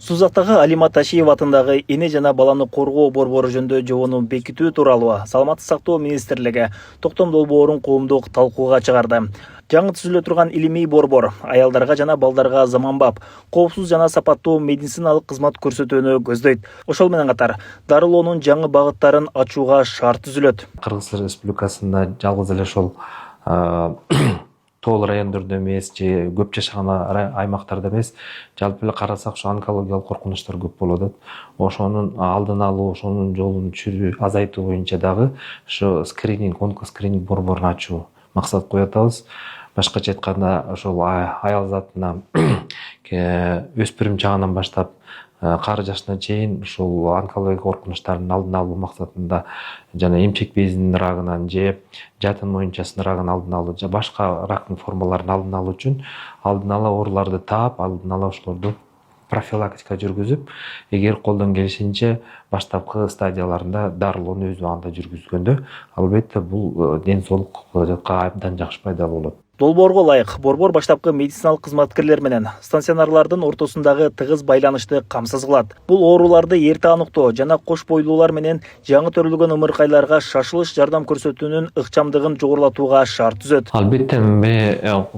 Сузактагы Алима Ташиева атындагы эне жана баланы коргоо борбору жөнүндө жобону бекитүү тууралуу Саламаттык сактоо министрлиги токтом долбоорун коомдук талкууга чыгарды. Жаңы түзүлө турган илимий борбор аялдарга жана балдарга заманбап, коопсуз жана сапаттуу медициналык кызмат көрсөтүүнү көздөйт. Ошол менен катар дарылоонун жаңы багыттарын ачууга шарт түзүлөт. Кыргыз Республикасында жалгыз эле ошол тоол райондордо эмес же көп жашаган аймактарда эмес, жалпы эле карасак ушу онкологиялык коркунучтар көп болуп атат. Ошонун алдын алуу, ошонун жолун чүрүү азайтуу боюнча дагы ушу онкоскрининг борборун ачуу максат коюп атабыз. Башкача айтканда ошол аял затына өспүрүм чагынан баштап кары жашына чейин ушул онкология коркунучтардын алдын алуу максатында жана эмчек безинин рагынан же жатын моюнчасынын рагын алдын алуу же башка рактын формаларын алдын алуу үчүн алдын ала ооруларды таап, алдын ала ошолорду профилактика жүргүзүп, эгер колдон келишинче баштапкы стадияларында дарылоону өз убагында жүргүзгөндө, албетте бул ден соолукка абдан жакшы пайдалуу болот. Долбоорго ылайык борбор баштапкы медициналык кызматкерлер менен стационарлардын ортосундагы тыгыз байланышты камсыз кылат. Бул ооруларды эрте аныктоо жана кош бойлуулар менен жаңы төрөлгөн ымыркайларга шашылыш жардам көрсөтүүнүн ыкчамдыгын жогорулатууга шарт түзөт. Албетте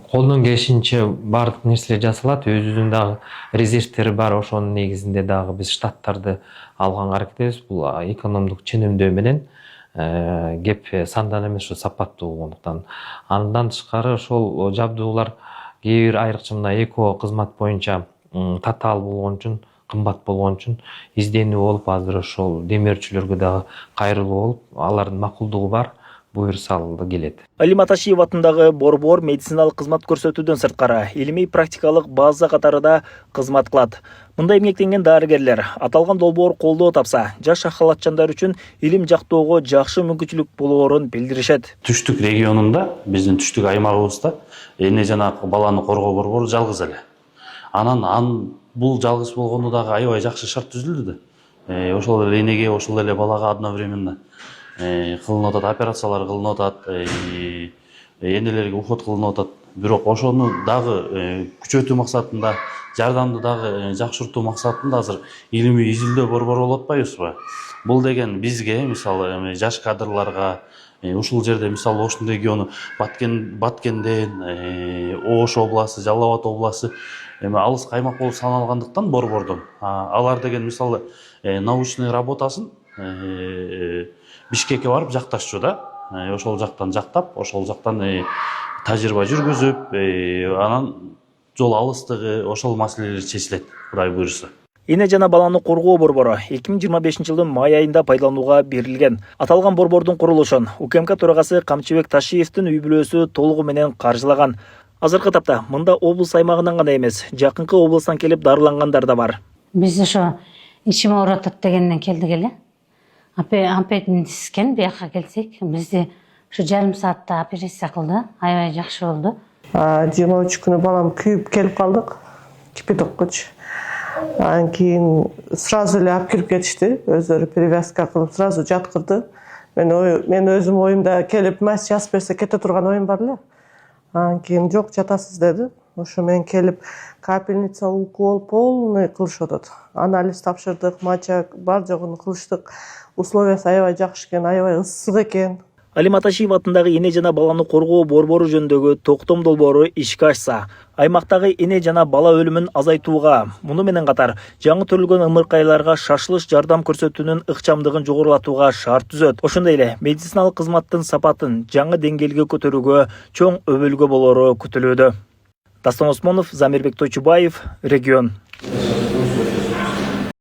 колдон келишинче баардык нерселер жасалат, өзүнүн дагы резервтери бар, ошонун негизинде дагы биз штаттарды алганга аракет этебиз. Бул экономдук ченемдөө менен кеп сандан эмес, ушу сапаттуу болгондуктан. Андан тышкары ошол жабдуулар кээ бир айрыкча мына эко кызмат боюнча татаал болгон үчүн, кымбат болгон үчүн изденүү болуп, азыр ошол демөөрчүлөргө дагы кайрылуу болуп, алардын макулдугу бар, буюрса алды келет. Алима Ташиева атындагы борбор медициналык кызмат көрсөтүүдөн сырткары илимий практикалык база катарында кызмат кылат. Мында эмгектенген дарыгерлер аталган долбоор колдоо тапса, жаш ахалатчандар үчүн илим жактоого жакшы мүмкүнчүлүк болоорун билдиришет. Түштүк регионунда, биздин түштүк аймагыбызда эне жана баланы коргоо борбору жалгыз эле. Анан бул жалгыз болгону дагы аябай жакшы шарт түзүлдү да. Ошол эле энеге, ошол эле балага одновременно кылынып атат, операциялар кылынып атат, энелерге уход кылынып атат. Бирок ошону дагы күчөтүү максатында, жардамды дагы жакшыртуу максатында азыр илимий изилдөө борбору болуп атпайбызбы? Бул деген бизге, мисалы, жаш кадрларга ушул жерде, мисалы, Оштун региону Баткенден, Ош областы, Жалал Абад областы алыс каймак болуп саналгандыктан борбордон алар деген, мисалы, научный работасын Бишкекке барып жакташчу да. Ошол жактан жактап, ошол жактан тажрыйба жүргүзүп, анан жол алыстыгы, ошол маселелер чечилет, Кудай буйрса. Эне жана баланы коргоо борбору 2025-жылдын май айында пайдаланууга берилген. Аталган борбордун курулушун УКМК төрагасы Камчыбек Ташиевдин үй бүлөсү толугу менен каржылаган. Азыркы тапта мында облус аймагынан гана эмес, жакынкы облустан келип дарылангандар да бар. Биз ошо ичим ооратат дегенден келдик эле. Аппендицискен бияка келсек, бизди ушу жарым саатта операция кылды, аябай жакшы болду. 23 күнү балам күйүп келип калдык, кипидоккучу. Анан кийин сразу эле алып кирип кетишти, өздөрү перевязка кылып сразу жаткырды. Мен өзүм оюмда келип мас жазып берсе кете турган оюм бар эле. Анан кийин жок, жатасыз деди. Ошо мен келип капельница, укол полный кылышып атат. Анализ тапшырдык, мача бар жогун кылыштык. Условиясы аябай жакшы экен, аябай ысык экен. Алима Ташиева атындагы эне жана баланы коргоо борбору жөнүндөгү токтом долбоору ишке ашса, аймактагы эне жана бала өлүмүн азайтууга, муну менен катар жаңы төрөлгөн ымыркайларга шашылыш жардам көрсөтүүнүн ыкчамдыгын жогорулатууга шарт түзөт. Ошондой эле медициналык кызматтын сапатын жаңы деңгээлге көтөрүүгө чоң өбөлгө болору күтүлүүдө. Дастан Осмонов, Замирбек Тойчубаев, Регион.